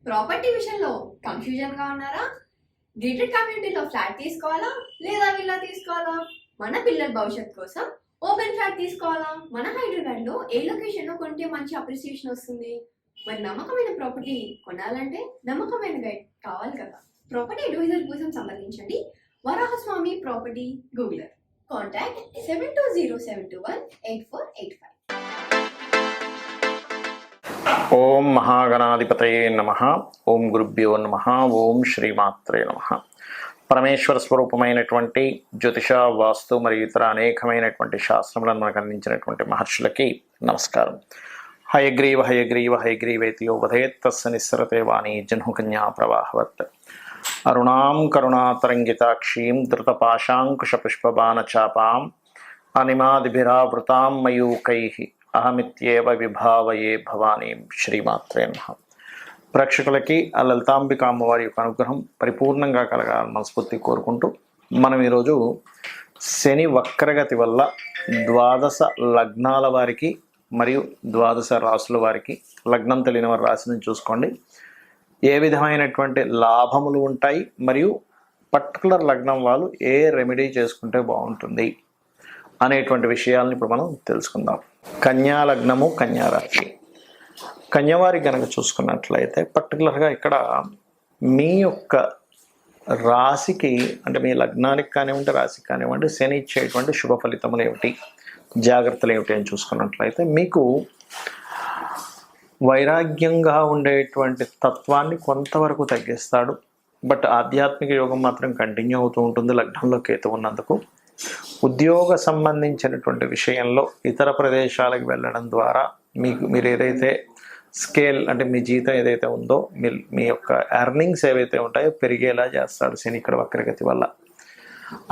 Property విషయంలో confusion గా ఉన్నారా? గేటెడ్ కమ్యూనిటీలో ఫ్లాట్ తీసుకోవాలా లేదా విల్లా తీసుకోవాలా? మన పిల్లల భవిష్యత్ కోసం ఓపెన్ ఫ్లాట్ తీసుకోవాలా? మన హైదరాబాద్ లో ఏ లొకేషన్ లో కొంటే మంచి అప్రిసియేషన్ వస్తుంది? మరి నమ్మకమైన ప్రాపర్టీ కొనాలంటే నమ్మకమైన గైడ్ కావాలి కదా. ప్రాపర్టీ అడ్వైజర్ కోసం సంప్రదించండి వరాహస్వామి ప్రాపర్టీ గూగులర్. కాంటాక్ట్ 7207218485. ఓం మహాగణాధిపతయే నమః. ఓం గురుభ్యో నమః. ఓం శ్రీమాత్రే నమః. పరమేశ్వర స్వరూపమైనటువంటి జ్యోతిష, వాస్తు మరియు ఇతర అనేకమైనటువంటి శాస్త్రములను మనకు అందించినటువంటి మహర్షులకి నమస్కారం. హయగ్రీవ హయగ్రీవ హయగ్రీవేతియో వదేత్ తస్య నిస్సరతే వాణి జహ్నుకన్యా ప్రవాహవత్. అరుణాం కరుణాతరంగితాక్షీం ధృతపాశాంకుశపుష్పబాణచాపాం అనిమాదిభిరావృతాం మయూకైః అహమిత్యేవ విభావయే భవానీం. శ్రీమాత్రే నమః. ప్రేక్షకులకి ఆ లలితాంబిక అమ్మవారి యొక్క అనుగ్రహం పరిపూర్ణంగా కలగాలని మనస్ఫూర్తి కోరుకుంటూ మనం ఈరోజు శని వక్రగతి వల్ల ద్వాదశ లగ్నాల వారికి మరియు ద్వాదశ రాసుల వారికి, లగ్నం తెలియని వారి రాశిని చూసుకోండి, ఏ విధమైనటువంటి లాభములు ఉంటాయి మరియు పర్టికులర్ లగ్నం వాళ్ళు ఏ రెమెడీ చేసుకుంటే బాగుంటుంది అనేటువంటి విషయాలను ఇప్పుడు మనం తెలుసుకుందాం. కన్యా లగ్నము, కన్యా రాశి. కన్యవారికి కనుక చూసుకున్నట్లయితే పర్టికులర్గా ఇక్కడ మీ యొక్క రాశికి అంటే మీ లగ్నానికి కానివ్వండి, రాశికి కానివ్వండి, శని ఇచ్చేటువంటి శుభ ఫలితములు ఏమిటి, జాగ్రత్తలు ఏమిటి అని చూసుకున్నట్లయితే మీకు వైరాగ్యంగా ఉండేటువంటి తత్వాన్ని కొంతవరకు తగ్గిస్తాడు. బట్ ఆధ్యాత్మిక యోగం మాత్రం కంటిన్యూ అవుతూ ఉంటుంది లగ్నంలో కేతు ఉన్నందుకు. ఉద్యోగ సంబంధించినటువంటి విషయంలో ఇతర ప్రదేశాలకు వెళ్ళడం ద్వారా మీరు ఏదైతే స్కేల్ అంటే మీ జీతం ఏదైతే ఉందో మీ యొక్క ఎర్నింగ్స్ ఏవైతే ఉంటాయో పెరిగేలా చేస్తాడు శని ఇక్కడ వక్రగతి వల్ల.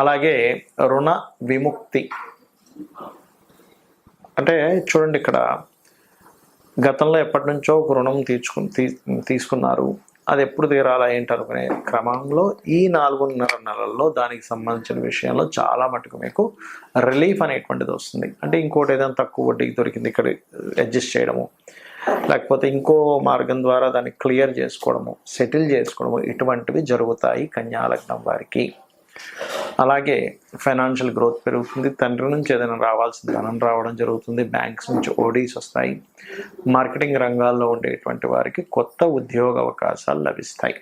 అలాగే రుణ విముక్తి అంటే చూడండి, ఇక్కడ గతంలో ఎప్పటి నుంచో ఒక రుణం తీసుకున్నారు, అది ఎప్పుడు తీరాలా ఏంటి అనుకునే క్రమంలో ఈ 4.5 నెలల్లో దానికి సంబంధించిన విషయంలో చాలా మటుకు మీకు రిలీఫ్ అనేటువంటిది వస్తుంది. అంటే ఇంకోటి ఏదైనా తక్కువ వడ్డీకి దొరికింది ఇక్కడ అడ్జస్ట్ చేయడము, లేకపోతే ఇంకో మార్గం ద్వారా దాన్ని క్లియర్ చేసుకోవడము, సెటిల్ చేసుకోవడము, ఇటువంటివి జరుగుతాయి కన్యా లగ్నం వారికి. అలాగే ఫైనాన్షియల్ గ్రోత్ పెరుగుతుంది, తండ్రి నుంచి ఏదైనా రావాల్సిన ధనం రావడం జరుగుతుంది, బ్యాంక్స్ నుంచి ఓడీస్ వస్తాయి, మార్కెటింగ్ రంగాల్లో ఉండేటువంటి వారికి కొత్త ఉద్యోగ అవకాశాలు లభిస్తాయి.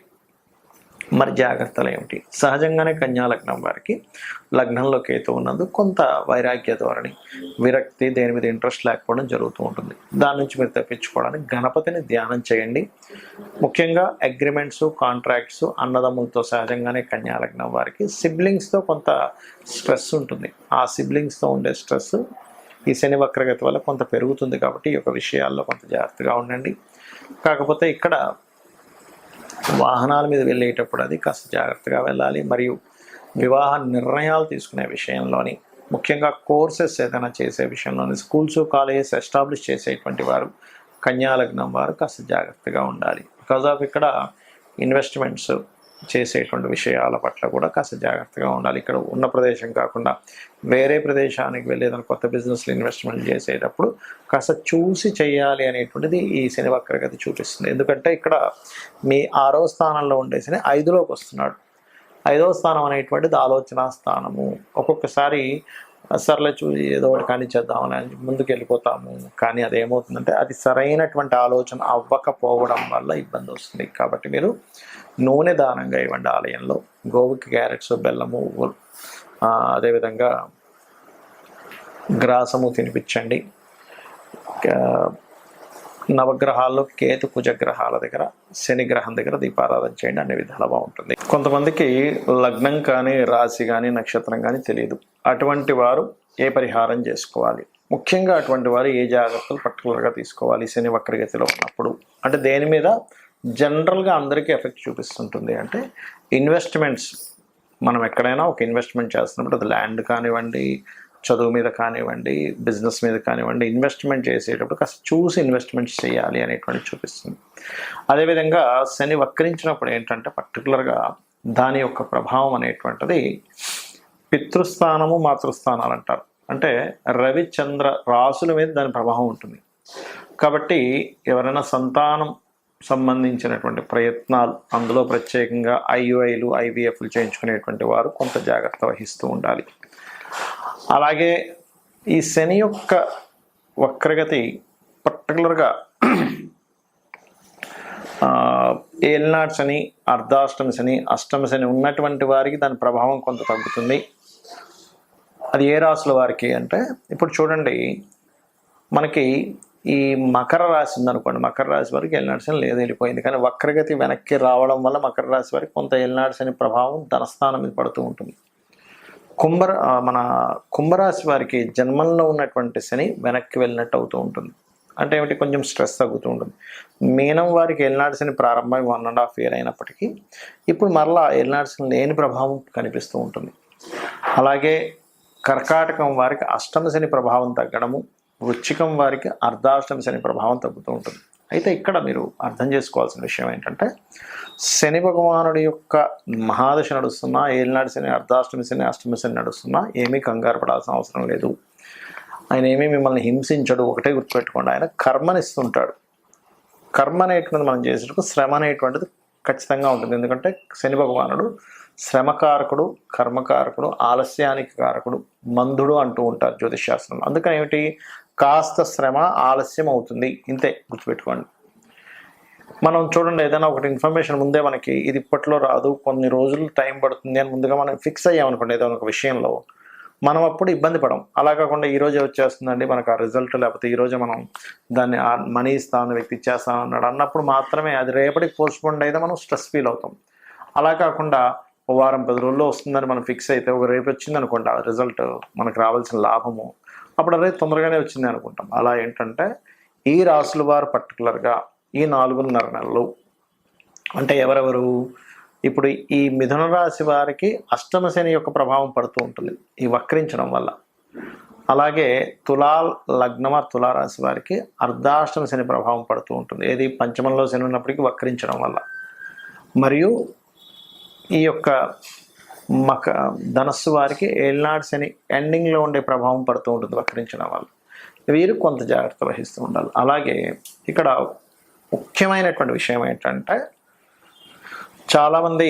మరి జాగ్రత్తలు ఏమిటి? సహజంగానే కన్యా లగ్నం వారికి లగ్నంలో కేతు ఉన్నందుకు కొంత వైరాగ్య ధోరణి, విరక్తి, దేని మీద ఇంట్రెస్ట్ లేకపోవడం జరుగుతూ ఉంటుంది. దాని నుంచి మీరు తప్పించుకోవడానికి గణపతిని ధ్యానం చేయండి. ముఖ్యంగా అగ్రిమెంట్స్, కాంట్రాక్ట్స్, అన్నదమ్ములతో సహజంగానే కన్యా లగ్నం వారికి సిబ్లింగ్స్తో కొంత స్ట్రెస్ ఉంటుంది. ఆ సిబ్లింగ్స్తో ఉండే స్ట్రెస్ ఈ శని వక్రగతి వల్ల కొంత పెరుగుతుంది. కాబట్టి ఈ యొక్క విషయాల్లో కొంత జాగ్రత్తగా ఉండండి. కాకపోతే ఇక్కడ వాహనాల మీద వెళ్ళేటప్పుడు అది కాస్త జాగ్రత్తగా వెళ్ళాలి. మరియు వివాహ నిర్ణయాలు తీసుకునే విషయంలోని, ముఖ్యంగా కోర్సెస్ ఏదైనా చేసే విషయంలోని, స్కూల్స్, కాలేజెస్ ఎస్టాబ్లిష్ చేసేటువంటి వారు కన్యా లగ్నం వారు కాస్త జాగ్రత్తగా ఉండాలి. బికాజ్ ఆఫ్ ఇక్కడ ఇన్వెస్ట్మెంట్స్ చేసేటువంటి విషయాల పట్ల కూడా కాస్త జాగ్రత్తగా ఉండాలి. ఇక్కడ ఉన్న ప్రదేశం కాకుండా వేరే ప్రదేశానికి వెళ్ళి ఏదైనా కొత్త బిజినెస్లో ఇన్వెస్ట్మెంట్ చేసేటప్పుడు కాస్త చూసి చేయాలి అనేటువంటిది ఈ శని వక్రగతి చూపిస్తుంది. ఎందుకంటే ఇక్కడ మీ 6వ స్థానంలో ఉండే శని 5లోకి వస్తున్నాడు. 5వ స్థానం అనేటువంటిది ఆలోచన స్థానము. ఒక్కొక్కసారి సర్లే చూసి ఏదో ఒకటి కానీ చేద్దామని ముందుకు వెళ్ళిపోతాము, కానీ అదేమవుతుందంటే అది సరైనటువంటి ఆలోచన అవ్వకపోవడం వల్ల ఇబ్బంది వస్తుంది. కాబట్టి మీరు నూనె దానంగా ఇవ్వండి ఆలయంలో, గోవుకి క్యారెట్స్, బెల్లము, అదేవిధంగా గ్రాసము తినిపించండి. నవగ్రహాల్లో కేతు కుజగ్రహాల దగ్గర, శని గ్రహం దగ్గర దీపారాధన చేయండి, అన్ని విధాలా బాగుంటుంది. కొంతమందికి లగ్నం కానీ, రాశి కానీ, నక్షత్రం కానీ తెలియదు. అటువంటి వారు ఏ పరిహారం చేసుకోవాలి, ముఖ్యంగా అటువంటి వారు ఏ జాగ్రత్తలు పర్టికులర్గా తీసుకోవాలి శని వక్రగతిలో ఉన్నప్పుడు అంటే దేని మీద జనరల్గా అందరికీ ఎఫెక్ట్ చూపిస్తుంటుంది అంటే ఇన్వెస్ట్మెంట్స్. మనం ఎక్కడైనా ఒక ఇన్వెస్ట్మెంట్ చేస్తున్నప్పుడు అది ల్యాండ్ కానివ్వండి, చదువు మీద కానివ్వండి, బిజినెస్ మీద కానివ్వండి, ఇన్వెస్ట్మెంట్ చేసేటప్పుడు కాస్త చూసి ఇన్వెస్ట్మెంట్స్ చేయాలి అనేటువంటి చూపిస్తుంది. అదేవిధంగా శని వక్రించినప్పుడు ఏంటంటే పర్టికులర్గా దాని యొక్క ప్రభావం అనేటువంటిది పితృస్థానము, మాతృస్థానాలు అంటారు. అంటే రవి, చంద్ర రాసుల మీద దాని ప్రభావం ఉంటుంది. కాబట్టి ఎవరైనా సంతానం సంబంధించినటువంటి ప్రయత్నాలు, అందులో ప్రత్యేకంగా ఐయుఐలు ఐవీఎఫ్లు చేయించుకునేటువంటి వారు కొంత జాగ్రత్త వహిస్తూ ఉండాలి. అలాగే ఈ శని యొక్క వక్రగతి పర్టికులర్గా ఏలినాటి శని, అర్ధాష్టమి శని, అష్టమి శని ఉన్నటువంటి వారికి దాని ప్రభావం కొంత తగ్గుతుంది. అది ఏ రాశుల వారికి అంటే, ఇప్పుడు చూడండి, మనకి ఈ మకర రాశి ఉందనుకోండి, మకర రాశి వారికి ఏలినాటి శని లేదు, వెళ్ళిపోయింది. కానీ వక్రగతి వెనక్కి రావడం వల్ల మకర రాశి వారికి కొంత ఏలినాటి శని ప్రభావం ధనస్థానం మీద పడుతూ ఉంటుంది. మన కుంభరాశి వారికి జన్మంలో ఉన్నటువంటి శని వెనక్కి వెళ్ళినట్టు అవుతూ ఉంటుంది. అంటే ఏమిటి, కొంచెం స్ట్రెస్ తగ్గుతూ ఉంటుంది. మీనం వారికి ఏలినాటి శని ప్రారంభమై 1.5 year అయినప్పటికీ ఇప్పుడు మరలా ఏలినాటి శని లేని ప్రభావం కనిపిస్తూ ఉంటుంది. అలాగే కర్కాటకం వారికి అష్టమ శని ప్రభావం తగ్గడము, వృశ్చికం వారికి అర్ధాష్టమి శని ప్రభావం తగ్గుతూ ఉంటుంది. అయితే ఇక్కడ మీరు అర్థం చేసుకోవాల్సిన విషయం ఏంటంటే, శని భగవానుడి యొక్క మహాదశ నడుస్తున్నా, ఏలినాటి శని, అర్ధాష్టమి శని, అష్టమి శని నడుస్తున్నా ఏమీ కంగారు పడాల్సిన అవసరం లేదు. ఆయన ఏమీ మిమ్మల్ని హింసించడు. ఒకటే గుర్తుపెట్టుకోండి, ఆయన కర్మనిస్తుంటాడు. కర్మ అనేటువంటిది మనం చేసేటప్పుడు శ్రమ అనేటువంటిది ఖచ్చితంగా ఉంటుంది. ఎందుకంటే శని భగవానుడు శ్రమకారకుడు, కర్మకారకుడు, ఆలస్యానికి కారకుడు, మందుడు అంటూ ఉంటారు జ్యోతిష్ శాస్త్రంలో. అందుకని ఏమిటి, కాస్త శ్రమ ఆలస్యం అవుతుంది, ఇంతే గుర్తుపెట్టుకోండి. మనం చూడండి, ఏదైనా ఒకటి ఇన్ఫర్మేషన్ ముందే మనకి ఇది ఇప్పట్లో రాదు, కొన్ని రోజులు టైం పడుతుంది అని ముందుగా మనం ఫిక్స్ అయ్యామనుకోండి ఏదైనా ఒక విషయంలో, మనం అప్పుడు ఇబ్బంది పడం. అలా కాకుండా ఈరోజే వచ్చేస్తుందండి మనకు ఆ రిజల్ట్, లేకపోతే ఈరోజే మనం దాన్ని మనీ ఇస్తాను, వ్యక్తి ఇచ్చేస్తాను అన్నాడు అన్నప్పుడు మాత్రమే అది రేపటికి పోస్ట్పోండ్ అయితే మనం స్ట్రెస్ ఫీల్ అవుతాం. అలా కాకుండా ఓ వారం 10 రోజుల్లో వస్తుందని మనం ఫిక్స్ అయితే, ఒక రేపు వచ్చింది అనుకోండి ఆ రిజల్ట్, మనకు రావాల్సిన లాభము, అప్పుడు అదే తొందరగానే వచ్చింది అనుకుంటాం. అలా ఏంటంటే ఈ రాసుల వారు పర్టికులర్గా ఈ 4.5 నెలలు అంటే ఎవరెవరు, ఇప్పుడు ఈ మిథున రాశి వారికి అష్టమ శని యొక్క ప్రభావం పడుతూ ఉంటుంది ఈ వక్రించడం వల్ల. అలాగే తులా లగ్నమ తులారాశి వారికి అర్ధాష్టమ శని ప్రభావం పడుతూ ఉంటుంది, ఏది పంచమంలో శని ఉన్నప్పటికీ వక్రించడం వల్ల. మరియు ఈ యొక్క ధనస్సు వారికి ఏలినాటి శని ఎండింగ్లో ఉండే ప్రభావం పడుతూ ఉంటుంది వక్రించడం వల్ల. వీరు కొంత జాగ్రత్త వహిస్తూ ఉండాలి. అలాగే ఇక్కడ ముఖ్యమైనటువంటి విషయం ఏంటంటే, చాలామంది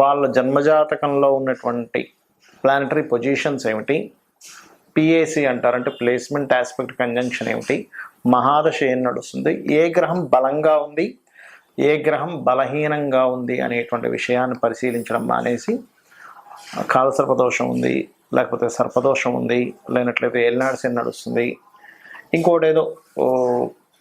వాళ్ళ జన్మజాతకంలో ఉన్నటువంటి ప్లానటరీ పొజిషన్స్ ఏమిటి, పిఏసి అంటారంటే ప్లేస్మెంట్ ఆస్పెక్ట్ కంజంక్షన్ ఏమిటి, మహాదశ ఏం నడుస్తుంది, ఏ గ్రహం బలంగా ఉంది, ఏ గ్రహం బలహీనంగా ఉంది అనేటువంటి విషయాన్ని పరిశీలించడం మానేసి కాలసర్పదోషం ఉంది, లేకపోతే సర్పదోషం ఉంది, లేనట్లయితే ఏలినాటి శని నడుస్తుంది, ఇంకోటి ఏదో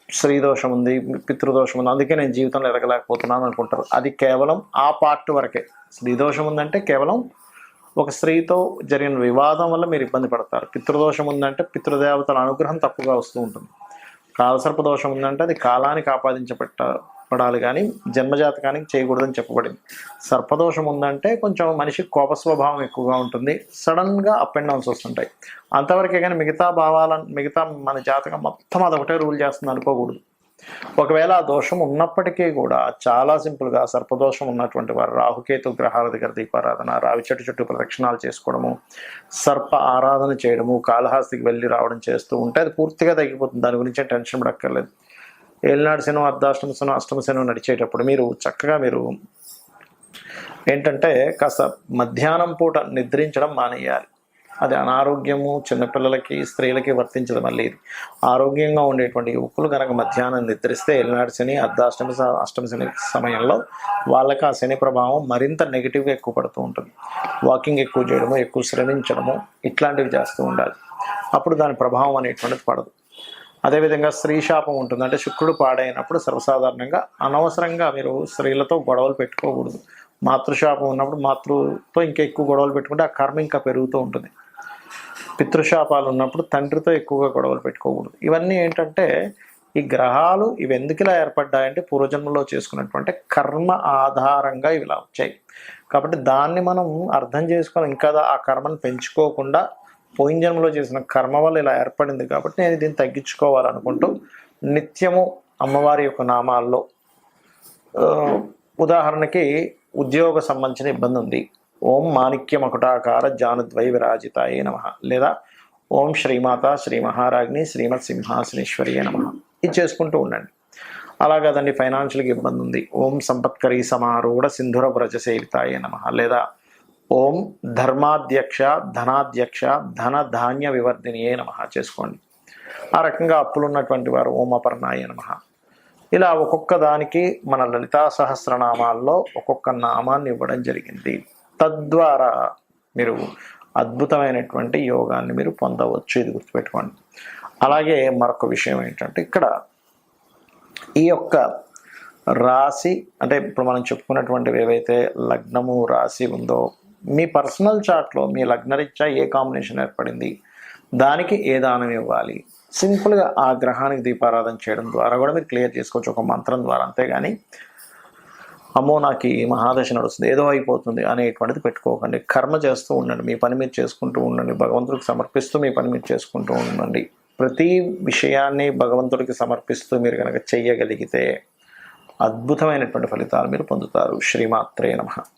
స్త్రీదోషం ఉంది, పితృదోషం ఉంది, అందుకే నేను జీవితంలో ఎదగలేకపోతున్నాను అనుకుంటారు. అది కేవలం ఆ పార్ట్ వరకే. స్త్రీదోషం ఉందంటే కేవలం ఒక స్త్రీతో జరిగిన వివాదం వల్ల మీరు ఇబ్బంది పడతారు. పితృదోషం ఉందంటే పితృదేవతల అనుగ్రహం తప్పుగా వస్తూ ఉంటుంది. కాలసర్పదోషం ఉందంటే అది కాలానికి ఆపాదించబడాలి కానీ జన్మజాతకానికి చేయకూడదని చెప్పబడింది. సర్పదోషం ఉందంటే కొంచెం మనిషి కోప స్వభావం ఎక్కువగా ఉంటుంది, సడన్గా అప్ అండ్ డౌన్స్ వస్తుంటాయి, అంతవరకే. కానీ మిగతా మన జాతకం మొత్తం అదొకటే రూల్ చేస్తుంది అనుకోకూడదు. ఒకవేళ ఆ దోషం ఉన్నప్పటికీ కూడా చాలా సింపుల్గా సర్పదోషం ఉన్నటువంటి వారు రాహుకేతు గ్రహాల దగ్గర దీపారాధన, రావి చెట్టు చుట్టూ ప్రదక్షిణాలు చేసుకోవడము, సర్ప ఆరాధన చేయడము, కాళహస్తికి వెళ్ళి రావడం చేస్తూ ఉంటే అది పూర్తిగా తగ్గిపోతుంది. దాని గురించి టెన్షన్ పడక్కర్లేదు. ఏలినాటి శని, అర్ధాష్టమ శని, అష్టమ శని నడిచేటప్పుడు మీరు చక్కగా ఏంటంటే కాస్త మధ్యాహ్నం పూట నిద్రించడం మానేయాలి. అది అనారోగ్యము చిన్నపిల్లలకి, స్త్రీలకి వర్తించదు. మళ్ళీ ఇది ఆరోగ్యంగా ఉండేటువంటి యువకులు కనుక మధ్యాహ్నం నిద్రిస్తే ఏలినాటి శని, అర్ధాష్టమి అష్టమ శని సమయంలో వాళ్ళకి ఆ శని ప్రభావం మరింత నెగిటివ్గా ఎక్కువ పడుతూ ఉంటుంది. వాకింగ్ ఎక్కువ చేయడము, ఎక్కువ శ్రమించడము, ఇట్లాంటివి చేస్తూ ఉండాలి. అప్పుడు దాని ప్రభావం అనేటువంటిది పడదు. అదేవిధంగా స్త్రీ శాపం ఉంటుంది. అంటే శుక్రుడు పాడైనప్పుడు సర్వసాధారణంగా అనవసరంగా మీరు స్త్రీలతో గొడవలు పెట్టుకోకూడదు. మాతృశాపం ఉన్నప్పుడు మాతృతో ఇంకా ఎక్కువ గొడవలు పెట్టుకుంటే ఆ కర్మ ఇంకా పెరుగుతూ ఉంటుంది. పితృశాపాలు ఉన్నప్పుడు తండ్రితో ఎక్కువగా గొడవలు పెట్టుకోకూడదు. ఇవన్నీ ఏంటంటే ఈ గ్రహాలు ఇవి ఎందుకు ఇలా ఏర్పడ్డాయంటే పూర్వజన్మలో చేసుకున్నటువంటి కర్మ ఆధారంగా ఇవి ఇలా వచ్చాయి. కాబట్టి దాన్ని మనం అర్థం చేసుకొని ఇంకా ఆ కర్మను పెంచుకోకుండా పోయిన జన్మలో చేసిన కర్మ వల్ల ఇలా ఏర్పడింది కాబట్టి నేను దీన్ని తగ్గించుకోవాలనుకుంటూ నిత్యము అమ్మవారి యొక్క నామాల్లో, ఉదాహరణకి ఉద్యోగ సంబంధించిన ఇబ్బంది ఉంది, ఓం మాణిక్య మకుటాకార జానుద్వై విరాజితాయే నమః, లేదా ఓం శ్రీమాత శ్రీ మహారాజ్ని శ్రీమత్ సింహాసనేశ్వరియే నమః, ఇది చేసుకుంటూ ఉండండి. అలా కాదండి ఫైనాన్షియల్గా ఇబ్బంది ఉంది, ఓం సంపత్కరీ సమారూఢ సింధుర వ్రజశైలితాయ నమః, లేదా ఓం ధర్మాధ్యక్ష ధనాధ్యక్ష ధన ధాన్య వివర్ధినియే నమః చేసుకోండి. ఆ రకంగా అప్పులు ఉన్నటువంటి వారు ఓం అపర్ణాయ నమః. ఇలా ఒక్కొక్క దానికి మన లలితా సహస్రనామాల్లో ఒక్కొక్క నామాన్ని ఇవ్వడం జరిగింది. తద్వారా మీరు అద్భుతమైనటువంటి యోగాన్ని మీరు పొందవచ్చు, ఇది గుర్తుపెట్టుకోండి. అలాగే మరొక విషయం ఏంటంటే ఇక్కడ ఈ యొక్క రాశి అంటే ఇప్పుడు మనం చెప్పుకున్నటువంటివి ఏవైతే లగ్నము రాశి ఉందో మీ పర్సనల్ చార్ట్లో మీ లగ్నరీత్యా ఏ కాంబినేషన్ ఏర్పడింది, దానికి ఏ దానం ఇవ్వాలి, సింపుల్గా ఆ గ్రహానికి దీపారాధన చేయడం ద్వారా కూడా మీరు క్లియర్ చేసుకోవచ్చు ఒక మంత్రం ద్వారా. అంతేగాని అమ్మో నాకు ఈ మహాదశ నడుస్తుంది ఏదో అయిపోతుంది అనేటువంటిది పెట్టుకోకండి. కర్మ చేస్తూ ఉండండి, మీ పని మీరు చేసుకుంటూ ఉండండి, భగవంతుడికి సమర్పిస్తూ మీ పని మీరు చేసుకుంటూ ఉండండి. ప్రతి విషయాన్ని భగవంతుడికి సమర్పిస్తూ మీరు కనుక చెయ్యగలిగితే అద్భుతమైనటువంటి ఫలితాలు మీరు పొందుతారు. శ్రీమాత్రే నమః.